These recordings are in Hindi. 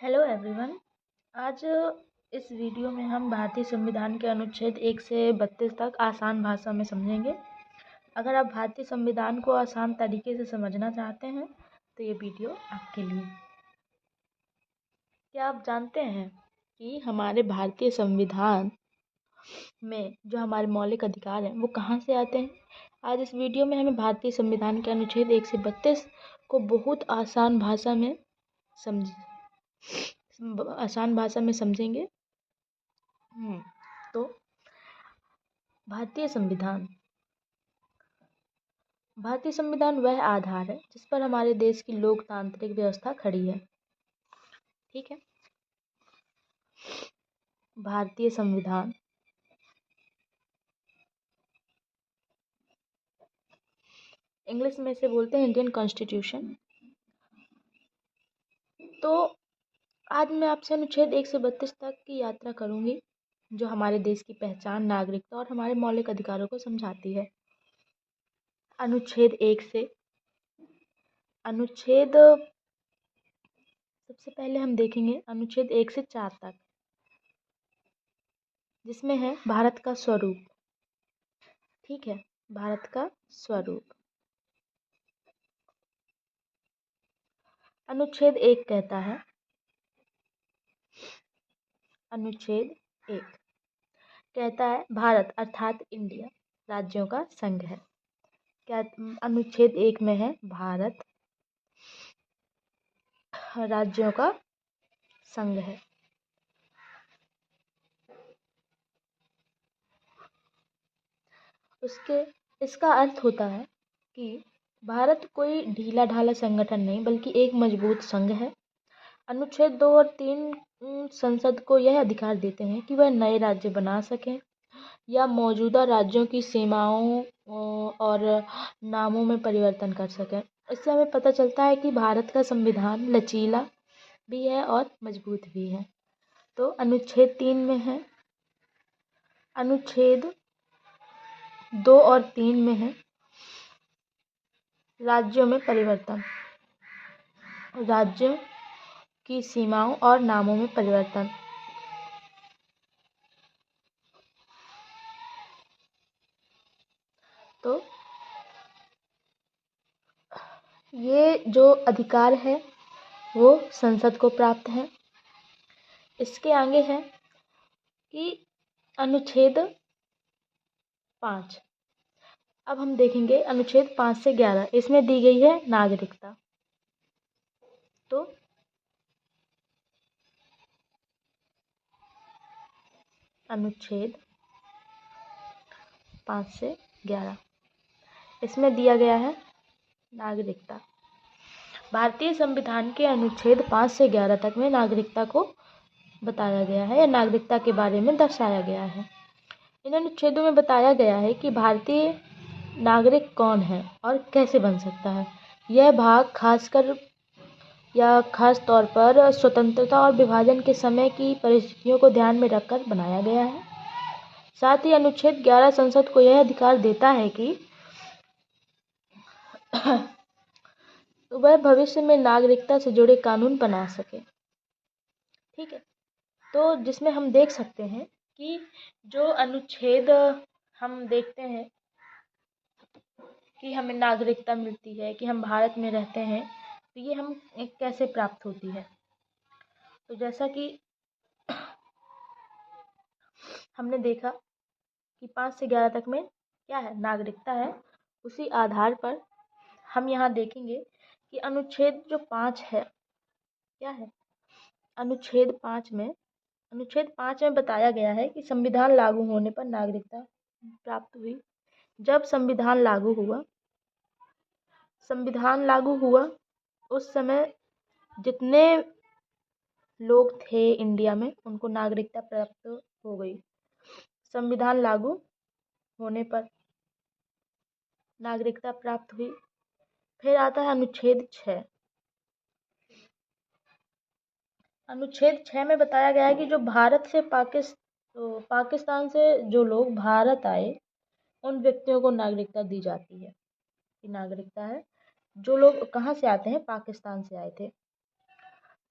Hello everyone. आज इस वीडियो में हम भारतीय संविधान के अनुच्छेद 1 से 32 तक आसान भाषा में समझेंगे। अगर आप भारतीय संविधान को आसान तरीके से समझना चाहते हैं तो ये वीडियो आपके लिए। क्या आप जानते हैं कि हमारे भारतीय संविधान में जो हमारे मौलिक अधिकार हैं वो कहाँ से आते हैं? आज इस वीडियो में हमें भारतीय संविधान के अनुच्छेद 1 से 32 को बहुत आसान भाषा में समझेंगे। तो भारतीय संविधान वह आधार है जिस पर हमारे देश की लोकतांत्रिक व्यवस्था खड़ी है। ठीक है। भारतीय संविधान इंग्लिश में इसे बोलते हैं इंडियन कॉन्स्टिट्यूशन। तो आज मैं आपसे अनुच्छेद 1 से 32 तक की यात्रा करूंगी जो हमारे देश की पहचान, नागरिकता और हमारे मौलिक अधिकारों को समझाती है। सबसे पहले हम देखेंगे अनुच्छेद 1 से 4 तक, जिसमें है भारत का स्वरूप। ठीक है, भारत का स्वरूप। अनुच्छेद 1 कहता है, भारत अर्थात इंडिया राज्यों का संघ है। क्या अनुच्छेद 1 में है? भारत राज्यों का संघ है। इसका अर्थ होता है कि भारत कोई ढीला ढाला संगठन नहीं बल्कि एक मजबूत संघ है। अनुच्छेद 2 और 3 संसद को यह अधिकार देते हैं कि वह नए राज्य बना सकें या मौजूदा राज्यों की सीमाओं और नामों में परिवर्तन कर सकें। इससे हमें पता चलता है कि भारत का संविधान लचीला भी है और मजबूत भी है। तो अनुच्छेद 3 में है, अनुच्छेद 2 और 3 में है राज्यों में परिवर्तन, राज्यों की सीमाओं और नामों में परिवर्तन। तो ये जो अधिकार है वो संसद को प्राप्त है। इसके आगे है कि अनुच्छेद 5। अब हम देखेंगे अनुच्छेद 5 से 11। इसमें दी गई है नागरिकता। तो अनुच्छेद 5 से 11 इसमें दिया गया है नागरिकता। भारतीय संविधान के अनुच्छेद 5 से 11 तक में नागरिकता को बताया गया है या नागरिकता के बारे में दर्शाया गया है। इन अनुच्छेदों में बताया गया है कि भारतीय नागरिक कौन है और कैसे बन सकता है। यह भाग खास तौर पर स्वतंत्रता और विभाजन के समय की परिस्थितियों को ध्यान में रखकर बनाया गया है। साथ ही अनुच्छेद 11 संसद को यह अधिकार देता है कि वह भविष्य में नागरिकता से जुड़े कानून बना सके। ठीक है। तो जिसमें हम देख सकते हैं कि जो अनुच्छेद हम देखते हैं कि हमें नागरिकता मिलती है, कि हम भारत में रहते हैं, तो ये हम कैसे प्राप्त होती है। तो जैसा कि हमने देखा कि 5 से 11 तक में क्या है, नागरिकता है। उसी आधार पर हम यहाँ देखेंगे कि अनुच्छेद जो 5 है क्या है। अनुच्छेद 5 में बताया गया है कि संविधान लागू होने पर नागरिकता प्राप्त हुई। जब संविधान लागू हुआ उस समय जितने लोग थे इंडिया में उनको नागरिकता प्राप्त हो गई। संविधान लागू होने पर नागरिकता प्राप्त हुई। फिर आता है अनुच्छेद 6। अनुच्छेद 6 में बताया गया है कि जो पाकिस्तान से जो लोग भारत आए उन व्यक्तियों को नागरिकता दी जाती है। कि नागरिकता है, जो लोग कहाँ से आते हैं, पाकिस्तान से आए थे।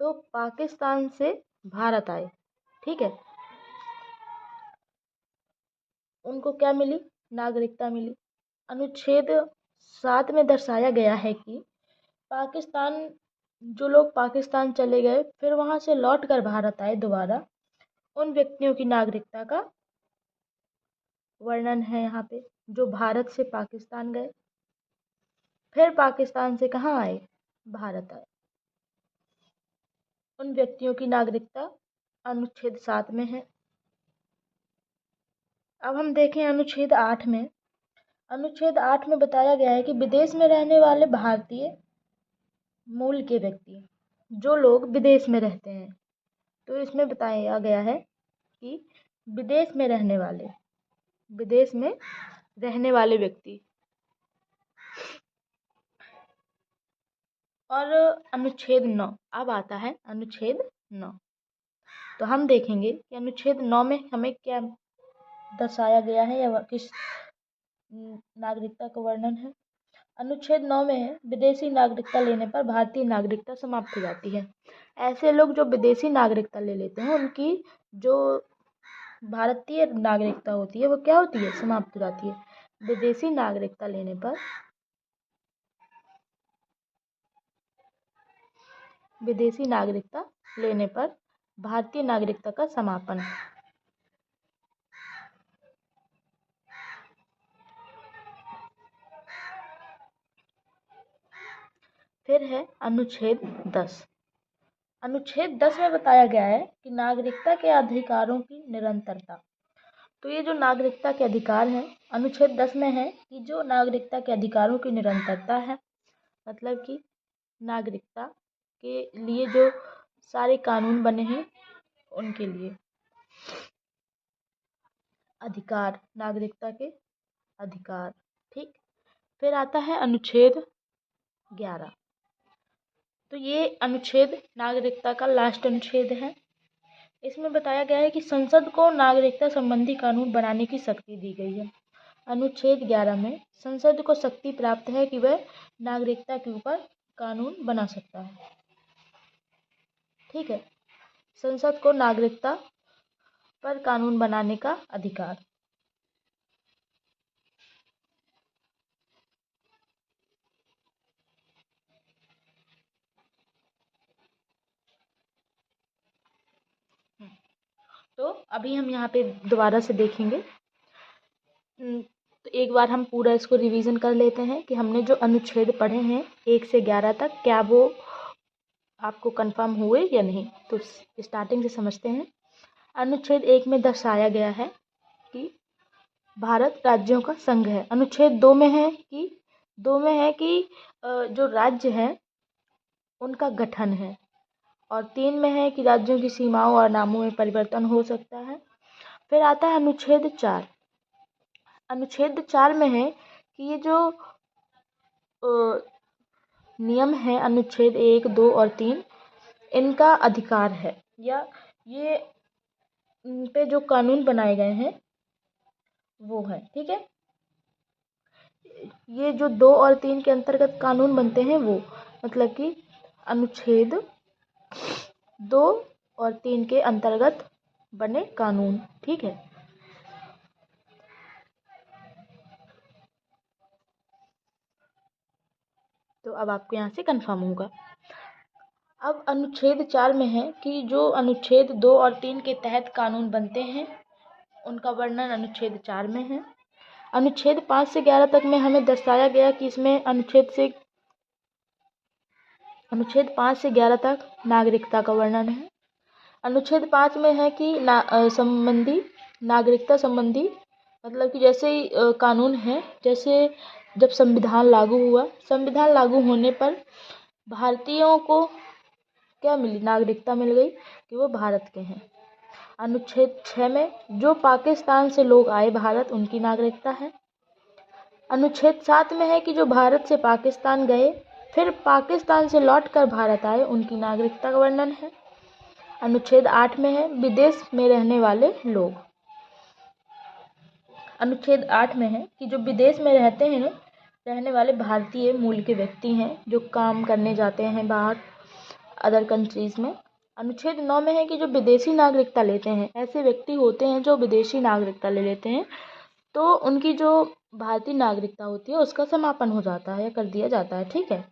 तो पाकिस्तान से भारत आए, ठीक है, उनको क्या मिली? नागरिकता मिली। अनुच्छेद 7 में दर्शाया गया है कि पाकिस्तान, जो लोग पाकिस्तान चले गए फिर वहां से लौट कर भारत आए दोबारा, उन व्यक्तियों की नागरिकता का वर्णन है यहाँ पे, जो भारत से पाकिस्तान गए फिर पाकिस्तान से कहाँ आए? भारत आए। उन व्यक्तियों की नागरिकता अनुच्छेद 7 में है। अब हम देखें अनुच्छेद 8 में। अनुच्छेद 8 में बताया गया है कि विदेश में रहने वाले भारतीय मूल के व्यक्ति, जो लोग विदेश में रहते हैं, तो इसमें बताया गया है कि विदेश में रहने वाले व्यक्ति। और अनुच्छेद 9 अब आता है। अनुच्छेद 9 तो हम देखेंगे कि अनुच्छेद 9 में हमें क्या दर्शाया गया है या किस नागरिकता का वर्णन है। अनुच्छेद 9 में है, विदेशी नागरिकता लेने पर भारतीय नागरिकता समाप्त हो जाती है। ऐसे लोग जो विदेशी नागरिकता ले लेते हैं, उनकी जो भारतीय नागरिकता होती है वो क्या होती है? समाप्त हो जाती है। विदेशी नागरिकता लेने पर भारतीय नागरिकता का समापन। फिर है अनुच्छेद 10। अनुच्छेद 10 में बताया गया है कि नागरिकता के अधिकारों की निरंतरता। तो ये जो नागरिकता के अधिकार हैं, अनुच्छेद 10 में है कि जो नागरिकता के अधिकारों की निरंतरता है, मतलब कि नागरिकता के लिए जो सारे कानून बने हैं उनके लिए अधिकार, नागरिकता के अधिकार, ठीक। फिर आता है अनुच्छेद 11। तो ये अनुच्छेद नागरिकता का लास्ट अनुच्छेद है। इसमें बताया गया है कि संसद को नागरिकता संबंधी कानून बनाने की शक्ति दी गई है। अनुच्छेद 11 में संसद को शक्ति प्राप्त है कि वह नागरिकता के ऊपर कानून बना सकता है, ठीक है। संसद को नागरिकता पर कानून बनाने का अधिकार। तो अभी हम यहाँ पे दोबारा से देखेंगे। तो एक बार हम पूरा इसको रिवीजन कर लेते हैं कि हमने जो अनुच्छेद पढ़े हैं 1 से 11 तक, क्या वो आपको कंफर्म हुए या नहीं। तो स्टार्टिंग से समझते हैं। अनुच्छेद 1 में दर्शाया गया है कि भारत राज्यों का संघ है। अनुच्छेद 2 में है कि जो राज्य है उनका गठन है। और 3 में है कि राज्यों की सीमाओं और नामों में परिवर्तन हो सकता है। फिर आता है अनुच्छेद 4। अनुच्छेद 4 में है कि ये जो नियम है अनुच्छेद 1, 2 और 3, इनका अधिकार है, या ये इन पे जो कानून बनाए गए हैं वो है, ठीक है। ये जो 2 और 3 के अंतर्गत कानून बनते हैं वो, मतलब कि अनुच्छेद 2 और 3 के अंतर्गत बने कानून, ठीक है। तो अब आपको यहाँ से कंफर्म होगा। अब अनुच्छेद 4 में है कि जो अनुच्छेद 2 और 3 के तहत कानून बनते हैं उनका वर्णन अनुच्छेद 4 में है। अनुच्छेद 5 से 11 तक में हमें दर्शाया गया कि इसमें अनुच्छेद 5 से 11 तक नागरिकता का वर्णन है। अनुच्छेद 5 में है कि नागरिकता संबंधी, मतलब कि जैसे ही कानून है, जैसे जब संविधान लागू होने पर भारतीयों को क्या मिली? नागरिकता मिल गई कि वो भारत के हैं। अनुच्छेद 6 में जो पाकिस्तान से लोग आए भारत, उनकी नागरिकता है। अनुच्छेद 7 में है कि जो भारत से पाकिस्तान गए फिर पाकिस्तान से लौटकर भारत आए, उनकी नागरिकता का वर्णन है। अनुच्छेद 8 में है विदेश में रहने वाले लोग। अनुच्छेद 8 में है कि जो विदेश में रहने वाले भारतीय मूल के व्यक्ति हैं, जो काम करने जाते हैं बाहर, अदर कंट्रीज में। अनुच्छेद 9 में है कि जो विदेशी नागरिकता लेते हैं, ऐसे व्यक्ति होते हैं जो विदेशी नागरिकता ले लेते हैं, तो उनकी जो भारतीय नागरिकता होती है उसका समापन हो जाता है या कर दिया जाता है। ठीक है।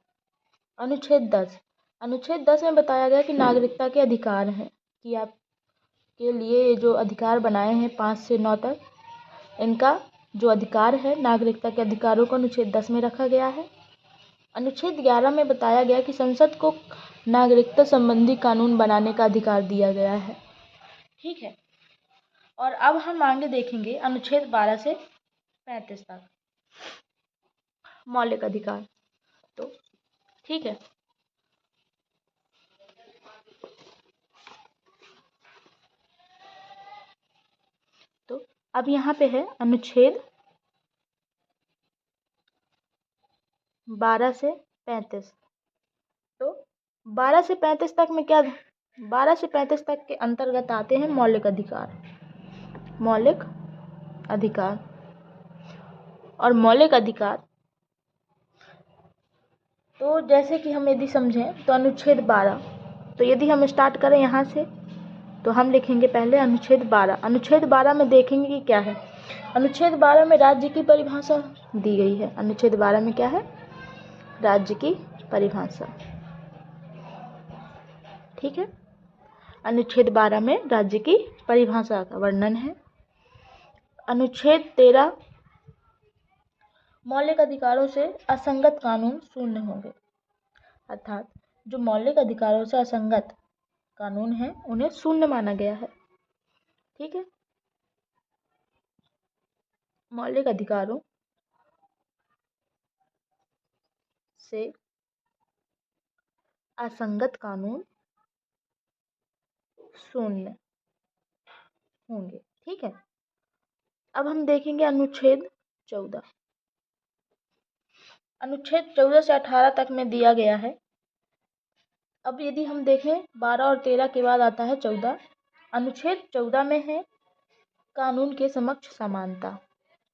अनुच्छेद 10। अनुच्छेद 10 में बताया गया कि नागरिकता के अधिकार हैं, कि आपके लिए जो अधिकार बनाए हैं 5 से 9 तक, इनका जो अधिकार है नागरिकता के अधिकारों को अनुच्छेद 10 में रखा गया है। अनुच्छेद 11 में बताया गया कि संसद को नागरिकता संबंधी कानून बनाने का अधिकार दिया गया है। ठीक है। और अब हम आगे देखेंगे अनुच्छेद 12 से 35 तक, मौलिक अधिकार। तो ठीक है, तो अब यहाँ पे है अनुच्छेद 12 से 35। तो 12 से 35 तक में क्या, 12 से 35 तक के अंतर्गत आते हैं मौलिक अधिकार। मौलिक अधिकार और मौलिक अधिकार, तो जैसे कि हम यदि समझें तो अनुच्छेद 12, तो यदि हम स्टार्ट करें यहाँ से तो हम लिखेंगे पहले अनुच्छेद 12। अनुच्छेद 12 में देखेंगे कि क्या है। अनुच्छेद 12 में राज्य की परिभाषा दी गई है। अनुच्छेद 12 में क्या है, राज्य की परिभाषा। ठीक है। अनुच्छेद 12 में राज्य की परिभाषा का वर्णन है। अनुच्छेद 13, मौलिक अधिकारों से असंगत कानून शून्य होंगे, अर्थात जो मौलिक अधिकारों से असंगत कानून है उन्हें शून्य माना गया है। ठीक है। मौलिक अधिकारों से असंगत कानून शून्य होंगे। ठीक है। अब हम देखेंगे अनुच्छेद 14। अनुच्छेद 14 से 18 तक में दिया गया है। अब यदि हम देखें 12 और 13 के बाद आता है 14। अनुच्छेद 14 में है कानून के समक्ष समानता।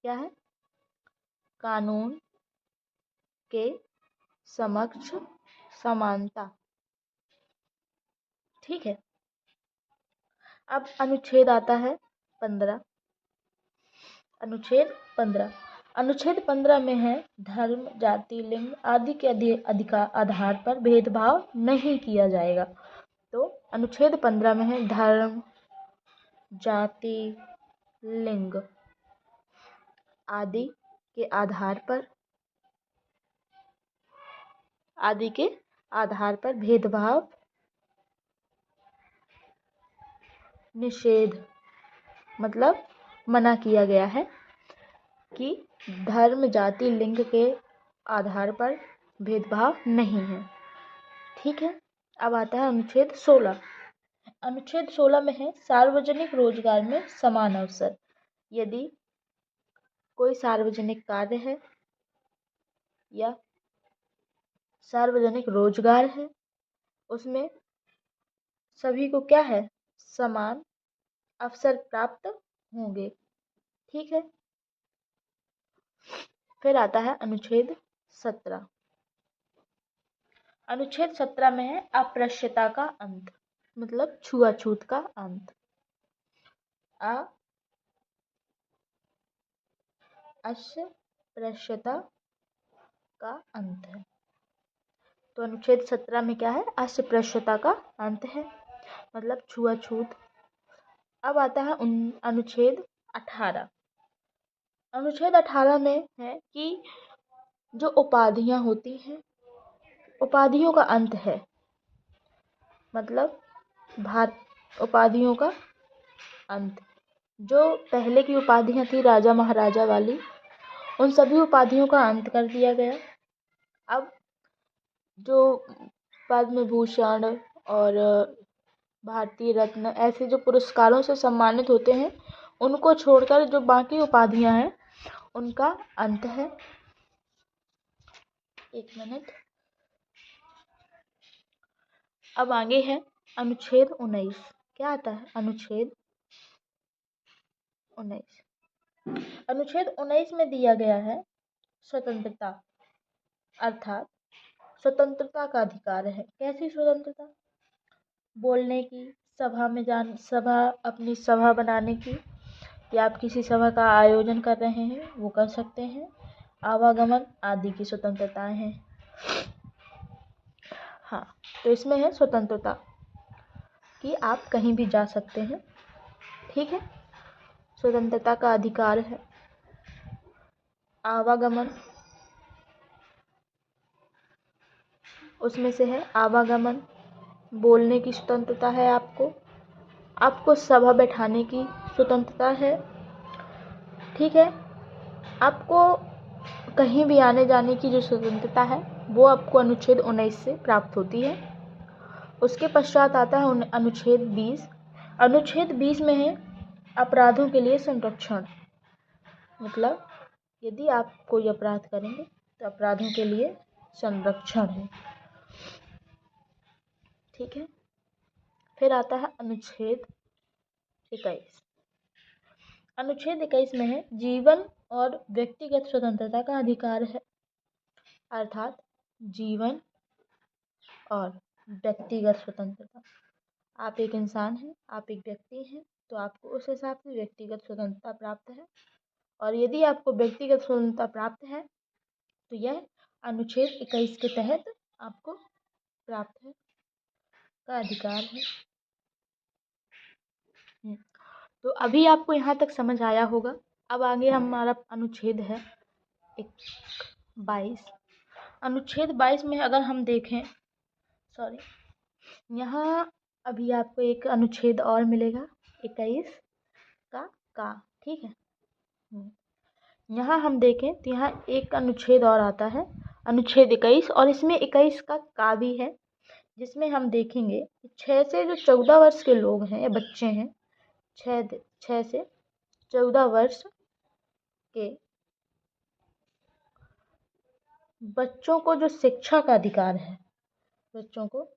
क्या है, कानून के समक्ष समानता। ठीक है। अब अनुच्छेद आता है 15। अनुच्छेद 15। अनुच्छेद 15 में है धर्म, जाति, लिंग आदि के अधिकार आधार पर भेदभाव नहीं किया जाएगा। तो अनुच्छेद 15 में है धर्म, जाति, लिंग आदि के आधार पर भेदभाव निषेध, मतलब मना किया गया है कि धर्म, जाति, लिंग के आधार पर भेदभाव नहीं है। ठीक है। अब आता है अनुच्छेद 16। अनुच्छेद 16 में है सार्वजनिक रोजगार में समान अवसर। यदि कोई सार्वजनिक कार्य है या सार्वजनिक रोजगार है, उसमें सभी को क्या है, समान अवसर प्राप्त होंगे। ठीक है। फिर आता है अनुच्छेद 17। अनुच्छेद 17 में है अस्पृश्यता का अंत, मतलब छुआछूत का अंत। अस्पृश्यता का अंत है। तो अनुच्छेद 17 में क्या है, अस्पृश्यता का अंत है, मतलब छुआछूत। अब आता है अनुच्छेद 18। अनुच्छेद 18 में है कि जो उपाधियां होती हैं, उपाधियों का अंत है, मतलब उपाधियों का अंत। जो पहले की उपाधियां थी राजा महाराजा वाली, उन सभी उपाधियों का अंत कर दिया गया। अब जो पद्म भूषण और भारतीय रत्न ऐसे जो पुरस्कारों से सम्मानित होते हैं, उनको छोड़कर जो बाकी उपाधियां हैं उनका अंत है। एक मिनट। अब आगे है अनुच्छेद 19। क्या आता है, अनुच्छेद 19। अनुच्छेद 19 में दिया गया है स्वतंत्रता, अर्थात स्वतंत्रता का अधिकार है। कैसी स्वतंत्रता, बोलने की, सभा अपनी सभा बनाने की, या आप किसी सभा का आयोजन कर रहे हैं वो कर सकते हैं। आवागमन आदि की स्वतंत्रताएं हैं। हाँ, तो इसमें है स्वतंत्रता कि आप कहीं भी जा सकते हैं। ठीक है, स्वतंत्रता का अधिकार है। आवागमन, उसमें से है आवागमन, बोलने की स्वतंत्रता है आपको, आपको सभा बैठाने की स्वतंत्रता है। ठीक है, आपको कहीं भी आने जाने की जो स्वतंत्रता है वो आपको अनुच्छेद 19 से प्राप्त होती है। उसके पश्चात आता है अनुच्छेद 20। अनुच्छेद 20 में है अपराधों के लिए संरक्षण, मतलब यदि आप कोई अपराध करेंगे तो अपराधों के लिए संरक्षण है। ठीक है, फिर आता है अनुच्छेद 21। अनुच्छेद 21 में है जीवन और व्यक्तिगत स्वतंत्रता का अधिकार है, अर्थात जीवन और व्यक्तिगत स्वतंत्रता। आप एक इंसान हैं, आप एक व्यक्ति हैं, तो आपको उस हिसाब से व्यक्तिगत स्वतंत्रता प्राप्त है। और यदि आपको व्यक्तिगत स्वतंत्रता प्राप्त है तो यह अनुच्छेद 21 के तहत आपको प्राप्त है, का अधिकार है। तो अभी आपको यहाँ तक समझ आया होगा। अब आगे हमारा अनुच्छेद है 22। अनुच्छेद 22 में अगर हम देखें, यहाँ अभी आपको एक अनुच्छेद और मिलेगा 21 का। ठीक है, यहाँ हम देखें तो यहाँ एक अनुच्छेद और आता है, अनुच्छेद 21, और इसमें 21 का भी है, जिसमें हम देखेंगे कि 6 से जो 14 वर्ष के लोग हैं या बच्चे हैं, 6 से 14 वर्ष के बच्चों को जो शिक्षा का अधिकार है, बच्चों को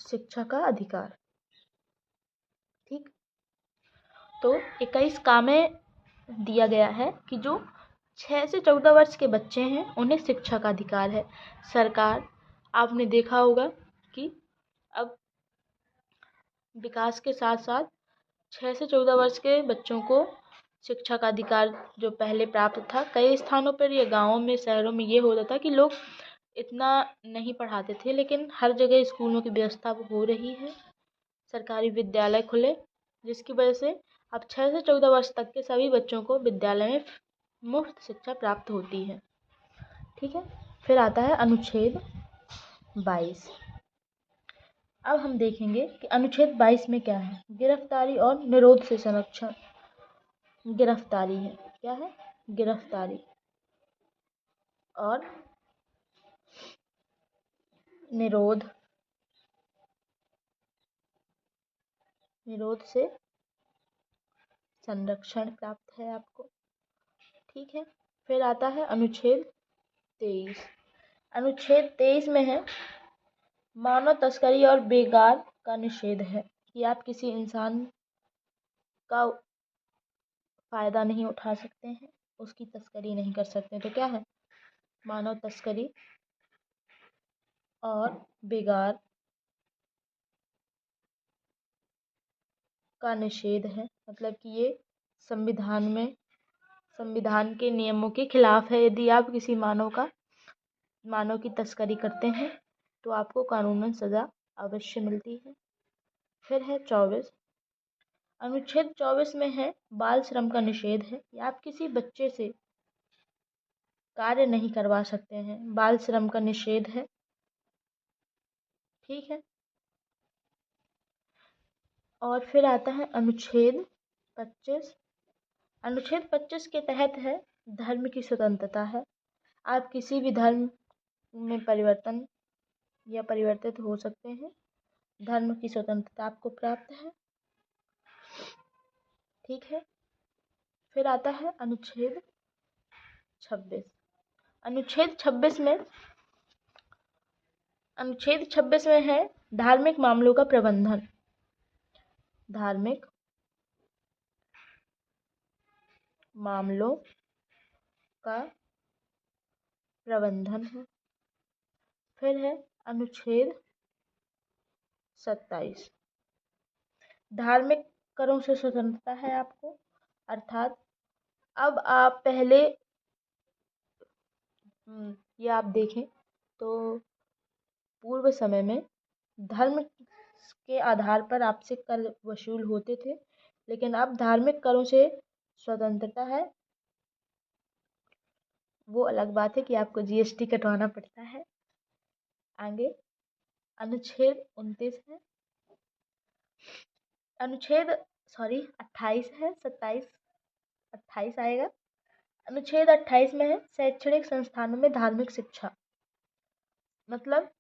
शिक्षा का अधिकार। ठीक, तो 21 का में दिया गया है कि जो 6 से 14 वर्ष के बच्चे हैं उन्हें शिक्षा का अधिकार है। सरकार, आपने देखा होगा कि अब विकास के साथ साथ 6 से 14 वर्ष के बच्चों को शिक्षा का अधिकार जो पहले प्राप्त था, कई स्थानों पर या गाँवों में, शहरों में ये होता था कि लोग इतना नहीं पढ़ाते थे, लेकिन हर जगह स्कूलों की व्यवस्था हो रही है, सरकारी विद्यालय खुले, जिसकी वजह से अब 6 से 14 वर्ष तक के सभी बच्चों को विद्यालय में मुफ्त शिक्षा प्राप्त होती है। ठीक है, फिर आता है अनुच्छेद 22। अब हम देखेंगे कि अनुच्छेद 22 में क्या है। गिरफ्तारी और निरोध से संरक्षण। गिरफ्तारी है, क्या है? गिरफ्तारी और निरोध से संरक्षण प्राप्त है आपको। ठीक है, फिर आता है अनुच्छेद 23। अनुच्छेद 23 में है मानव तस्करी और बेगार का निषेध है, कि आप किसी इंसान का फायदा नहीं उठा सकते हैं, उसकी तस्करी नहीं कर सकते। तो क्या है? मानव तस्करी और बेगार का निषेध है, मतलब कि ये संविधान के नियमों के खिलाफ है। यदि आप किसी मानव की तस्करी करते हैं तो आपको कानूनन सजा अवश्य मिलती है। फिर है 24। अनुच्छेद 24 में है बाल श्रम का निषेध है, कि आप किसी बच्चे से कार्य नहीं करवा सकते हैं, बाल श्रम का निषेध है। ठीक है, और फिर आता है अनुच्छेद 25। अनुच्छेद 25 के तहत है धर्म की स्वतंत्रता है, आप किसी भी धर्म में परिवर्तित हो सकते हैं, धर्म की स्वतंत्रता आपको प्राप्त है। ठीक है, फिर आता है अनुच्छेद 26। अनुच्छेद 26 में है धार्मिक मामलों का प्रबंधन। धार्मिक मामलों का प्रबंधन है। फिर है अनुच्छेद 27। धार्मिक करों से स्वतंत्रता है आपको, अर्थात अब आप पहले ये आप देखें तो पूर्व समय में धर्म के आधार पर आपसे कर वसूल होते थे, लेकिन अब धार्मिक करों से स्वतंत्रता है। वो अलग बात है कि आपको जीएसटी कटवाना पड़ता है। आगे अनुच्छेद 29 है, अनुच्छेद 28 है, 27 28 आएगा। अनुच्छेद 28 में है शैक्षणिक संस्थानों में धार्मिक शिक्षा। मतलब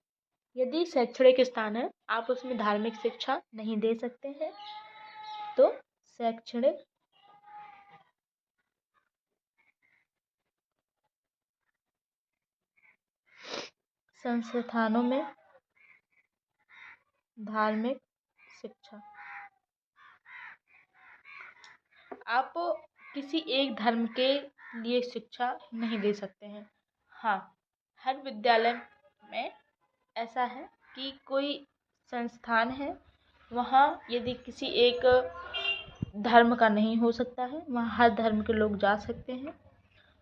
यदि शैक्षणिक स्थान है आप उसमें धार्मिक शिक्षा नहीं दे सकते हैं, तो शैक्षणिक संस्थानों में धार्मिक शिक्षा आप किसी एक धर्म के लिए शिक्षा नहीं दे सकते हैं। हाँ, हर विद्यालय में ऐसा है कि कोई संस्थान है, वहाँ यदि किसी एक धर्म का नहीं हो सकता है, वहाँ हर धर्म के लोग जा सकते हैं,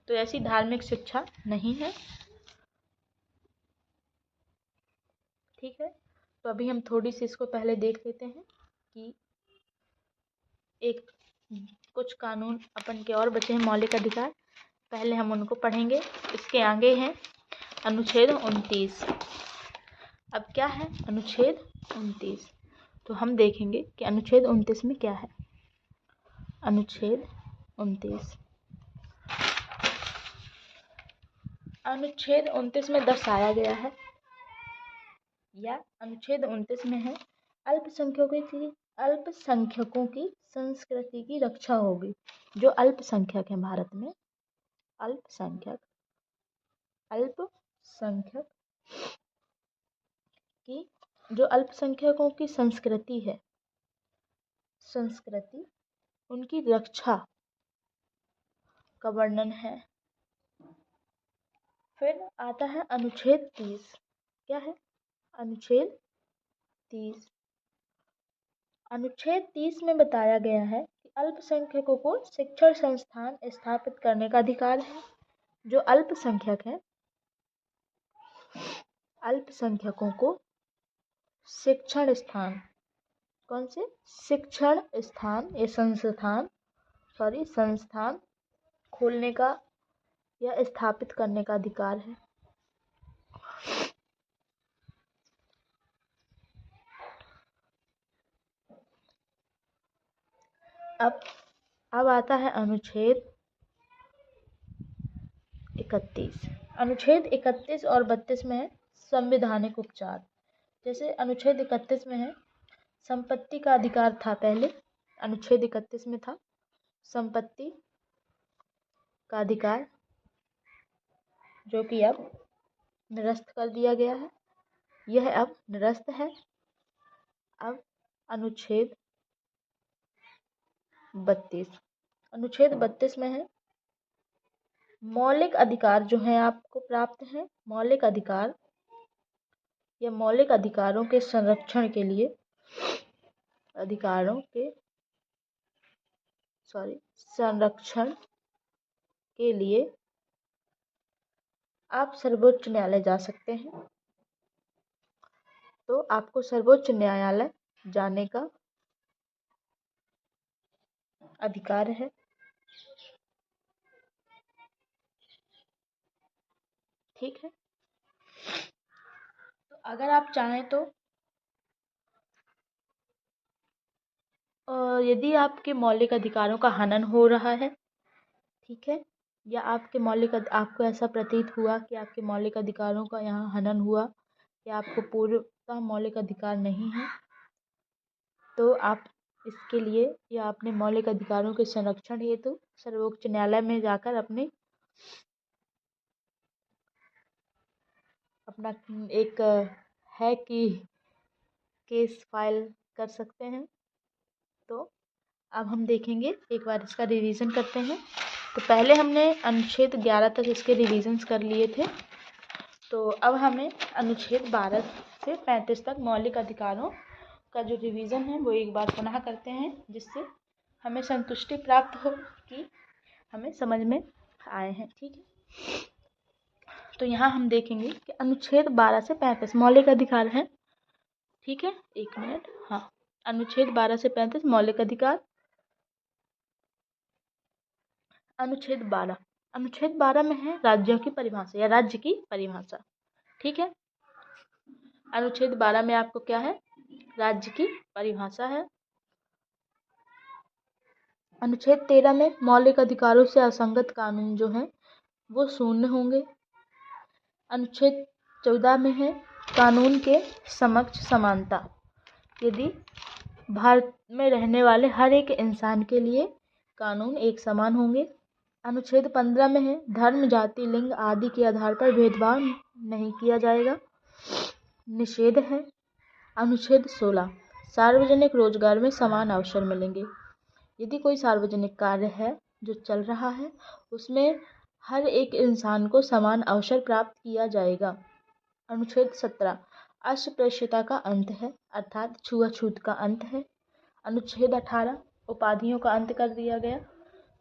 तो ऐसी धार्मिक शिक्षा नहीं है। ठीक है, तो अभी हम थोड़ी सी इसको पहले देख लेते हैं कि एक कुछ कानून अपन के और बचे हैं मौलिक अधिकार, पहले हम उनको पढ़ेंगे। इसके आगे हैं अनुच्छेद 29। अब क्या है अनुच्छेद 29, तो हम देखेंगे कि अनुच्छेद 29 में क्या है। अनुच्छेद 29, अनुच्छेद 29 में दर्शाया गया है, या अनुच्छेद 29 में है अल्पसंख्यकों की संस्कृति की रक्षा होगी। जो अल्पसंख्यक है भारत में, अल्पसंख्यक की जो अल्पसंख्यकों की संस्कृति है, उनकी रक्षा का वर्णन है। फिर आता है अनुच्छेद 30। क्या है अनुच्छेद 30? अनुच्छेद 30 में बताया गया है कि अल्पसंख्यकों को शिक्षण संस्थान स्थापित करने का अधिकार है। जो अल्पसंख्यक है, अल्पसंख्यकों को शिक्षण स्थान, कौन से शिक्षण स्थान या संस्थान खोलने का या स्थापित करने का अधिकार है। अब आता है अनुच्छेद 31। अनुच्छेद 31 और 32 में है संवैधानिक उपचार। जैसे अनुच्छेद 31 में है संपत्ति का अधिकार था, पहले अनुच्छेद 31 में था संपत्ति का अधिकार, जो कि अब निरस्त कर दिया गया है। यह अब निरस्त है। अब अनुच्छेद 32, अनुच्छेद 32 में है मौलिक अधिकार जो हैं आपको प्राप्त हैं, मौलिक अधिकार या मौलिक अधिकारों के संरक्षण के लिए, संरक्षण के लिए आप सर्वोच्च न्यायालय जा सकते हैं। तो आपको सर्वोच्च न्यायालय जाने का अधिकार है। ठीक है, तो अगर आप चाहें तो यदि आपके मौलिक अधिकारों का हनन हो रहा है, ठीक है, या आपको ऐसा प्रतीत हुआ कि आपके मौलिक अधिकारों का यहाँ हनन हुआ या आपको पूर्णतः मौलिक अधिकार नहीं है, तो आप इसके लिए या अपने मौलिक अधिकारों के संरक्षण हेतु सर्वोच्च न्यायालय में जाकर अपना एक है कि केस फाइल कर सकते हैं। तो अब हम देखेंगे, एक बार इसका रिवीजन करते हैं। तो पहले हमने अनुच्छेद 11 तक इसके रिवीजन्स कर लिए थे, तो अब हमें अनुच्छेद 12 से 35 तक मौलिक अधिकारों का जो रिवीजन है वो एक बार पुनः करते हैं, जिससे हमें संतुष्टि प्राप्त हो कि हमें समझ में आए हैं। ठीक है, तो यहाँ हम देखेंगे कि अनुच्छेद 12 से 35 मौलिक अधिकार है। ठीक है, एक मिनट। हाँ, अनुच्छेद 12 से 35 मौलिक अधिकार। अनुच्छेद 12 में है राज्यों की परिभाषा या राज्य की परिभाषा। ठीक है, अनुच्छेद 12 में आपको क्या है, राज्य की परिभाषा है। अनुच्छेद 13 में मौलिक अधिकारों से असंगत कानून जो हैं वो शून्य होंगे। अनुच्छेद 14 में है कानून के समक्ष समानता, यदि भारत में रहने वाले हर एक इंसान के लिए कानून एक समान होंगे। अनुच्छेद 15 में है धर्म, जाति, लिंग आदि के आधार पर भेदभाव नहीं किया जाएगा। निषेध है। अनुच्छेद 16 सार्वजनिक रोजगार में समान अवसर मिलेंगे, यदि कोई सार्वजनिक कार्य है जो चल रहा है उसमें हर एक इंसान को समान अवसर प्राप्त किया जाएगा। अनुच्छेद 17 अस्पृश्यता का अंत है, अर्थात छुआछूत का अंत है। अनुच्छेद 18 उपाधियों का अंत कर दिया गया,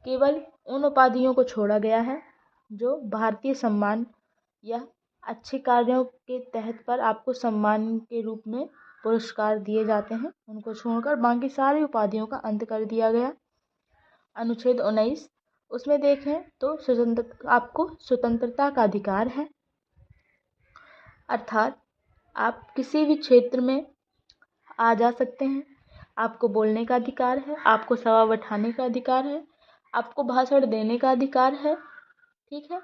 केवल उन उपाधियों को छोड़ा गया है जो भारतीय सम्मान या अच्छे कार्यों के तहत पर आपको सम्मान के रूप में पुरस्कार दिए जाते हैं, उनको छोड़कर बाकी सारी उपाधियों का अंत कर दिया गया। अनुच्छेद 19 उसमें देखें तो आपको स्वतंत्रता का अधिकार है, अर्थात आप किसी भी क्षेत्र में आ जा सकते हैं, आपको बोलने का अधिकार है, आपको सवाल उठाने का अधिकार है, आपको भाषण देने का अधिकार है। ठीक है,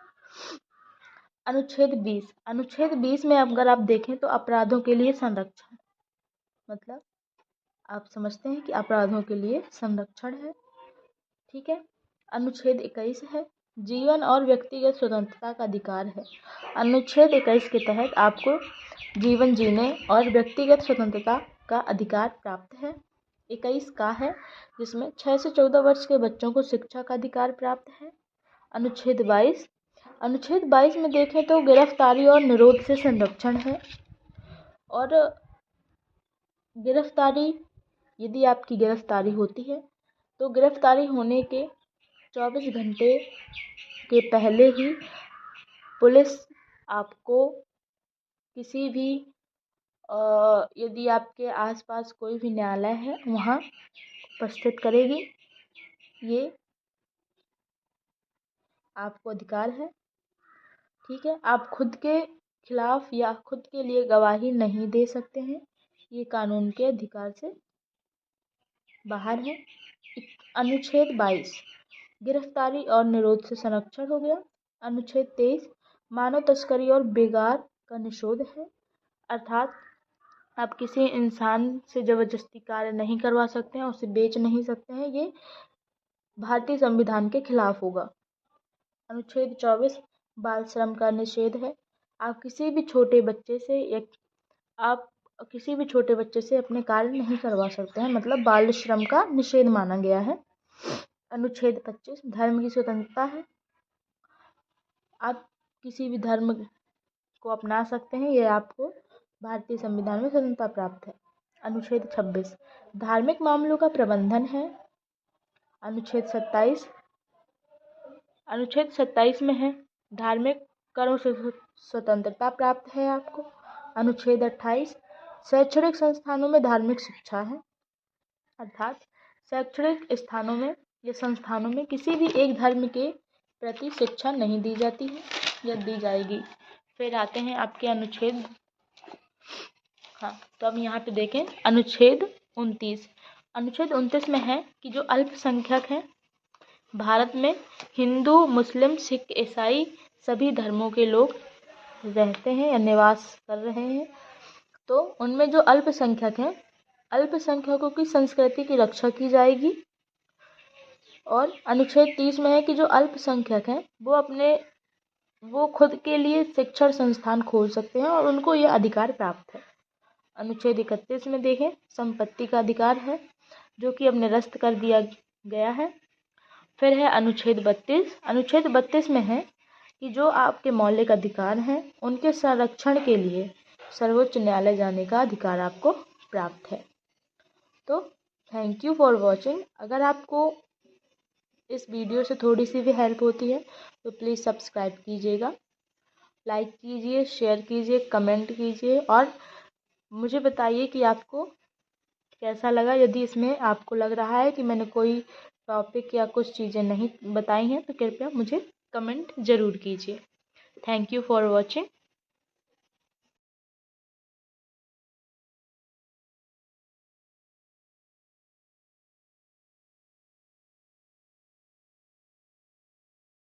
अनुच्छेद 20 में अगर आप देखें तो अपराधों के लिए संरक्षण, मतलब आप समझते हैं कि अपराधों के लिए संरक्षण है। ठीक है, अनुच्छेद 21 है जीवन और व्यक्तिगत स्वतंत्रता का अधिकार है। अनुच्छेद 21 के तहत आपको जीवन जीने और व्यक्तिगत स्वतंत्रता का अधिकार प्राप्त है। 21 का है जिसमें 6 से 14 वर्ष के बच्चों को शिक्षा का अधिकार प्राप्त है। अनुच्छेद 22 में देखें तो गिरफ्तारी और निरोध से संरक्षण है, और गिरफ्तारी, यदि आपकी गिरफ्तारी होती है तो गिरफ्तारी होने के 24 घंटे के पहले ही पुलिस आपको किसी भी यदि आपके आसपास कोई भी न्यायालय है वहाँ उपस्थित करेगी। ये आपको अधिकार है। ठीक है, आप खुद के खिलाफ या खुद के लिए गवाही नहीं दे सकते हैं, ये कानून के अधिकार से बाहर है। अनुच्छेद 22 गिरफ्तारी और निरोध से संरक्षण हो गया। अनुच्छेद 23 मानव तस्करी और बेगार का निषेध है, अर्थात आप किसी इंसान से जबरदस्ती कार्य नहीं करवा सकते हैं, उसे बेच नहीं सकते हैं, ये भारतीय संविधान के खिलाफ होगा। अनुच्छेद 24 बाल श्रम का निषेध है, आप किसी भी छोटे बच्चे से अपने कार्य नहीं करवा सकते हैं, मतलब बाल श्रम का निषेध माना गया है। अनुच्छेद 25 धर्म की स्वतंत्रता है, आप किसी भी धर्म को अपना सकते हैं, ये आपको भारतीय संविधान में स्वतंत्रता प्राप्त है। अनुच्छेद 26 धार्मिक मामलों का प्रबंधन है। अनुच्छेद 27 में है धार्मिक करों से स्वतंत्रता प्राप्त है आपको। अनुच्छेद 28 शैक्षणिक संस्थानों में धार्मिक शिक्षा है, अर्थात शैक्षणिक स्थानों में या संस्थानों में किसी भी एक धर्म के प्रति शिक्षा नहीं दी जाती है या दी जाएगी। फिर आते हैं आपके अनुच्छेद, हाँ तो अब यहाँ पे देखें अनुच्छेद 29 में है कि जो अल्पसंख्यक हैं भारत में, हिंदू, मुस्लिम, सिख, ईसाई सभी धर्मों के लोग रहते हैं या निवास कर रहे हैं, तो उनमें जो अल्पसंख्यक हैं, अल्पसंख्यकों की संस्कृति की रक्षा की जाएगी। और अनुच्छेद 30 में है कि जो अल्पसंख्यक हैं वो खुद के लिए शिक्षण संस्थान खोल सकते हैं और उनको ये अधिकार प्राप्त है। अनुच्छेद 31 में देखें संपत्ति का अधिकार है, जो कि अब निरस्त कर दिया गया है। फिर है अनुच्छेद 32 में है कि जो आपके मौलिक अधिकार हैं उनके संरक्षण के लिए सर्वोच्च न्यायालय जाने का अधिकार आपको प्राप्त है। तो थैंक यू फॉर वॉचिंग। अगर आपको इस वीडियो से थोड़ी सी भी हेल्प होती है तो प्लीज़ सब्सक्राइब कीजिएगा, लाइक कीजिए, शेयर कीजिए, कमेंट कीजिए और मुझे बताइए कि आपको कैसा लगा। यदि इसमें आपको लग रहा है कि मैंने कोई टॉपिक या कुछ चीज़ें नहीं बताई हैं तो कृपया मुझे कमेंट ज़रूर कीजिए। Thank you for watching.